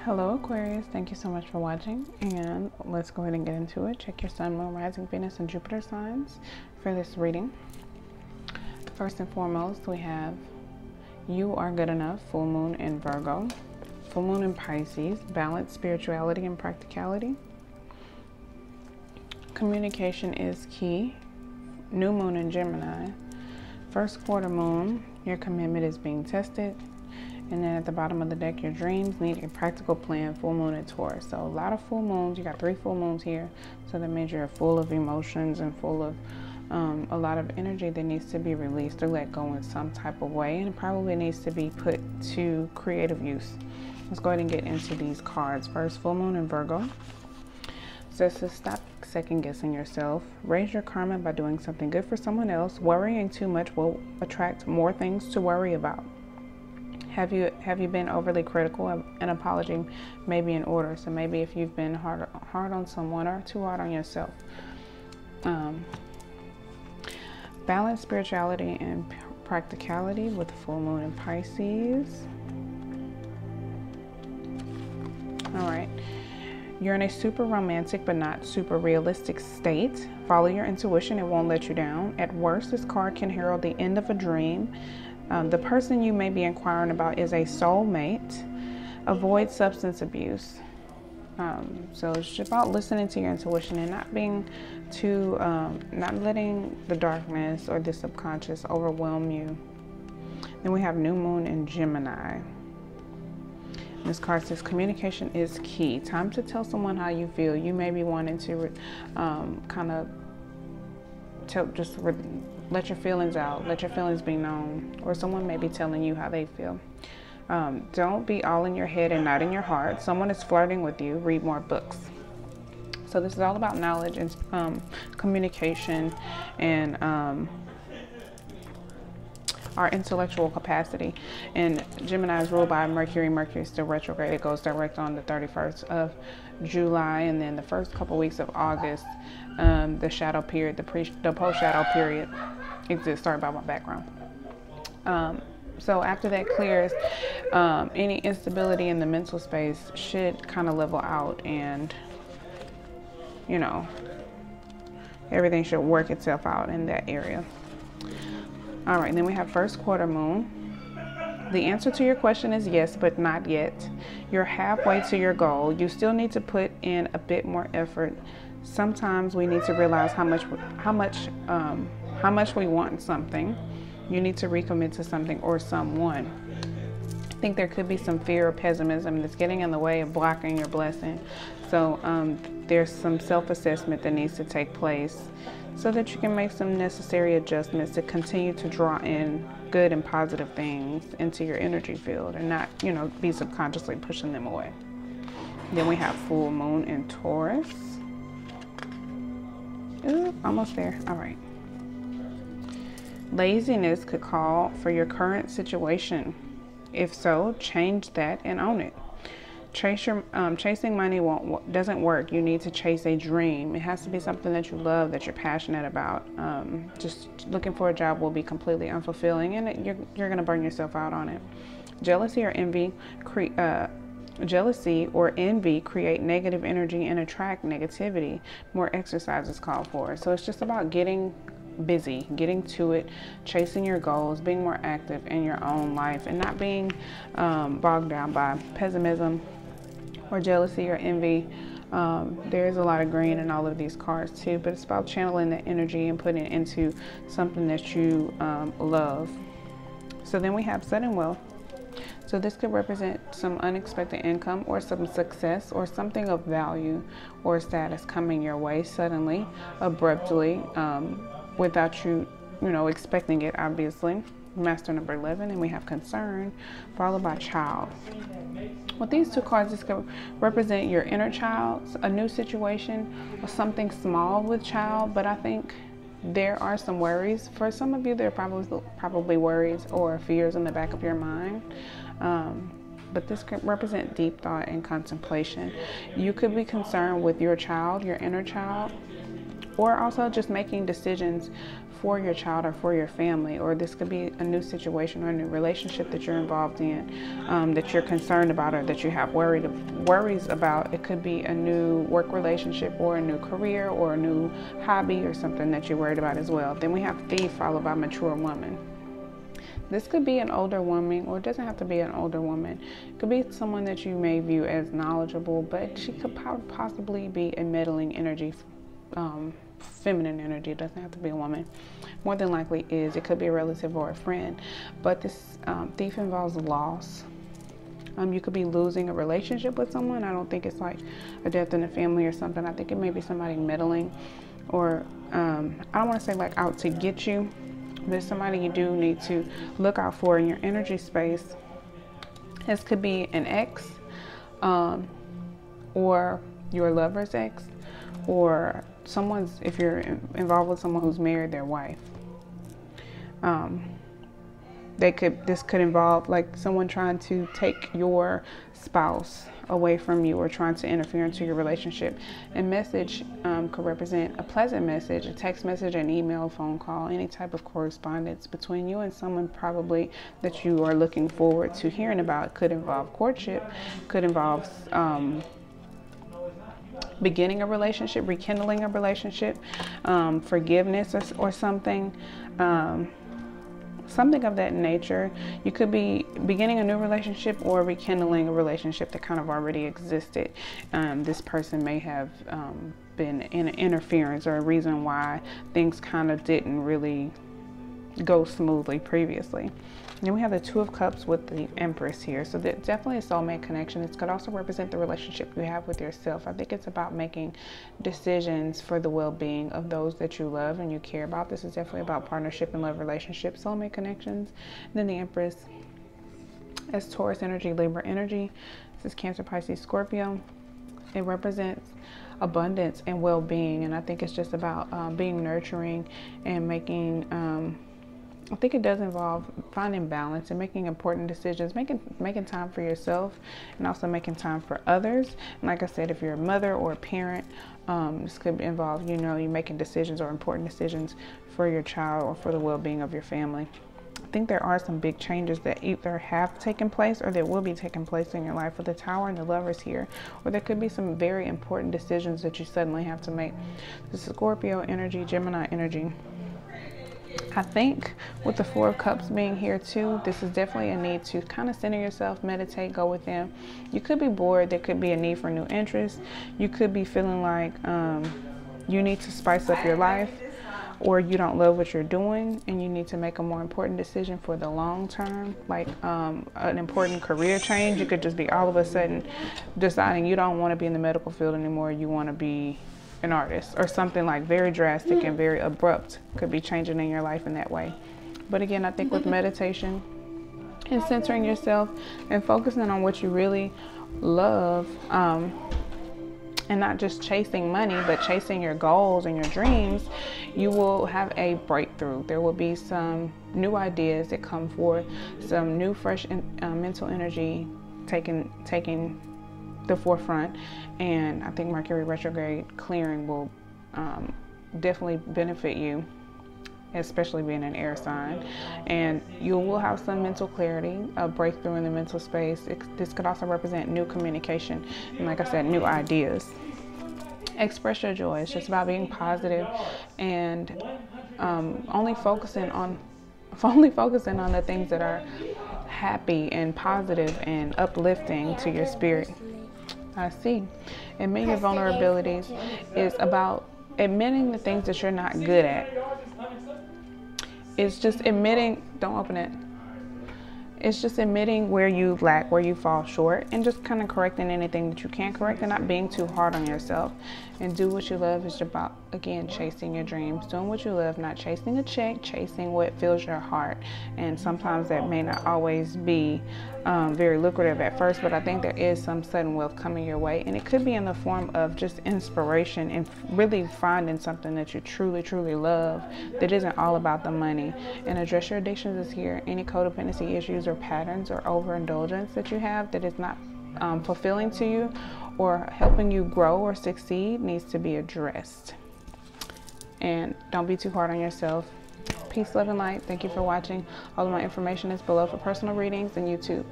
Hello Aquarius, thank you so much for watching, and let's go ahead and get into it. Check your sun, moon, rising, Venus, and Jupiter signs for this reading. First and foremost, we have you are good enough, full moon in Virgo, full moon in Pisces, balance, spirituality, and practicality. Communication is key, new moon in Gemini, first quarter moon, your commitment is being tested. And then at the bottom of the deck, your dreams need a practical plan, full moon in Taurus. So a lot of full moons, you got 3 full moons here. So that means you're full of emotions and full of a lot of energy that needs to be released or let go in some type of way. And it probably needs to be put to creative use. Let's go ahead and get into these cards. First, full moon in Virgo. Says to stop second guessing yourself. Raise your karma by doing something good for someone else. Worrying too much will attract more things to worry about. Have you been overly critical? An apology may be in order. So maybe if you've been hard on someone or too hard on yourself. Balance, spirituality, and practicality with full moon in Pisces. All right. You're in a super romantic but not super realistic state. Follow your intuition. It won't let you down. At worst, this card can herald the end of a dream. The person you may be inquiring about is a soulmate. Avoid substance abuse. So it's just about listening to your intuition and not being too, not letting the darkness or the subconscious overwhelm you. Then we have new moon in Gemini. This card says communication is key. Time to tell someone how you feel. You may be wanting to kind of let your feelings out, let your feelings be known, or someone may be telling you how they feel. Don't be all in your head and not in your heart. Someone is flirting with you. Read more books. So this is all about knowledge and communication and our intellectual capacity. And Gemini is ruled by Mercury. Mercury is still retrograde. It goes direct on the 31st of July, and then the first couple weeks of August, the shadow period, the post-shadow period exists. Sorry about my background. So after that clears, any instability in the mental space should kind of level out, and you know, everything should work itself out in that area. All right, then we have first quarter moon. The answer to your question is yes, but not yet. You're halfway to your goal. You still need to put in a bit more effort. Sometimes we need to realize how much we want something. You need to recommit to something or someone. I think there could be some fear or pessimism that's getting in the way of blocking your blessing. So there's some self-assessment that needs to take place so that you can make some necessary adjustments to continue to draw in good and positive things into your energy field and not, you know, be subconsciously pushing them away. Then we have full moon in Taurus. Ooh, almost there. All right. Laziness could call for your current situation. If so, change that and own it. Chasing money doesn't work. You need to chase a dream. It has to be something that you love, that you're passionate about. Just looking for a job will be completely unfulfilling, and you're going to burn yourself out on it. Jealousy or envy create negative energy and attract negativity. More exercise is called for. So it's just about getting busy, getting to it, chasing your goals, being more active in your own life, and not being bogged down by pessimism or jealousy or envy. There's a lot of green in all of these cards too, but it's about channeling the energy and putting it into something that you love. So then we have sudden wealth. So this could represent some unexpected income or some success or something of value or status coming your way suddenly, abruptly, without you expecting it, obviously. Master number 11, and we have concern, followed by child. With these two cards, this could represent your inner child, a new situation, or something small with child, but I think there are some worries. For some of you, there are probably worries or fears in the back of your mind. But this could represent deep thought and contemplation. You could be concerned with your child, your inner child, or also just making decisions for your child or for your family, or this could be a new situation or a new relationship that you're involved in, that you're concerned about or that you have worries about. It could be a new work relationship or a new career or a new hobby or something that you're worried about as well. Then we have Thief followed by Mature Woman. This could be an older woman, or it doesn't have to be an older woman. It could be someone that you may view as knowledgeable, but she could possibly be a meddling energy, feminine energy. It doesn't have to be a woman. More than likely is. It could be a relative or a friend. But this Thief involves loss. You could be losing a relationship with someone. I don't think it's like a death in the family or something. I think it may be somebody meddling, or I don't want to say like out to get you. There's somebody you do need to look out for in your energy space. This could be an ex, or your lover's ex, or if you're involved with someone who's married, their wife. This could involve like someone trying to take your spouse away from you, or trying to interfere into your relationship. A message could represent a pleasant message, a text message, an email, phone call, any type of correspondence between you and someone probably that you are looking forward to hearing about. It could involve courtship, could involve beginning a relationship, rekindling a relationship, forgiveness or something. Something of that nature. You could be beginning a new relationship or rekindling a relationship that kind of already existed. This person may have been in an interference or a reason why things kind of didn't really go smoothly previously. Then we have the Two of Cups with the Empress here. So that's definitely a soulmate connection. This could also represent the relationship you have with yourself. I think it's about making decisions for the well-being of those that you love and you care about. This is definitely about partnership and love relationships, soulmate connections. And then the Empress as Taurus energy, Libra energy. This is Cancer, Pisces, Scorpio. It represents abundance and well-being. And I think it's just about being nurturing and making... I think it does involve finding balance and making important decisions, making time for yourself, and also making time for others. And like I said, if you're a mother or a parent, this could involve, you making decisions or important decisions for your child or for the well-being of your family. I think there are some big changes that either have taken place or that will be taking place in your life with the Tower and the Lovers here. Or there could be some very important decisions that you suddenly have to make. This is Scorpio energy, Gemini energy. I think with the Four of Cups being here too, this is definitely a need to kind of center yourself, meditate, go within. You could be bored. There could be a need for new interests. You could be feeling like you need to spice up your life, or you don't love what you're doing and you need to make a more important decision for the long term, like an important career change. You could just be all of a sudden deciding you don't want to be in the medical field anymore. You want to be an artist or something like very drastic and very abrupt could be changing in your life in that way. But again, I think with meditation and centering yourself and focusing on what you really love, and not just chasing money, but chasing your goals and your dreams, you will have a breakthrough. There will be some new ideas that come forth, some new fresh mental energy taking the forefront. And I think Mercury retrograde clearing will definitely benefit you, especially being an air sign. And you will have some mental clarity, a breakthrough in the mental space. This could also represent new communication and, like I said, new ideas. Express your joy. It's just about being positive and only focusing on the things that are happy and positive and uplifting to your spirit. I see. Admitting your vulnerabilities is about admitting the things that you're not good at. It's just admitting, don't open it. It's just admitting where you lack, where you fall short, and just kind of correcting anything that you can't correct and not being too hard on yourself. And do what you love is about, again, chasing your dreams, doing what you love, not chasing a check, chasing what fills your heart. And sometimes that may not always be very lucrative at first, but I think there is some sudden wealth coming your way. And it could be in the form of just inspiration and really finding something that you truly, truly love that isn't all about the money. And address your addictions is here. Any codependency issues or patterns or overindulgence that you have that is not fulfilling to you or helping you grow or succeed needs to be addressed. And don't be too hard on yourself. Peace, love, and light. Thank you for watching. All of my information is below for personal readings and YouTube.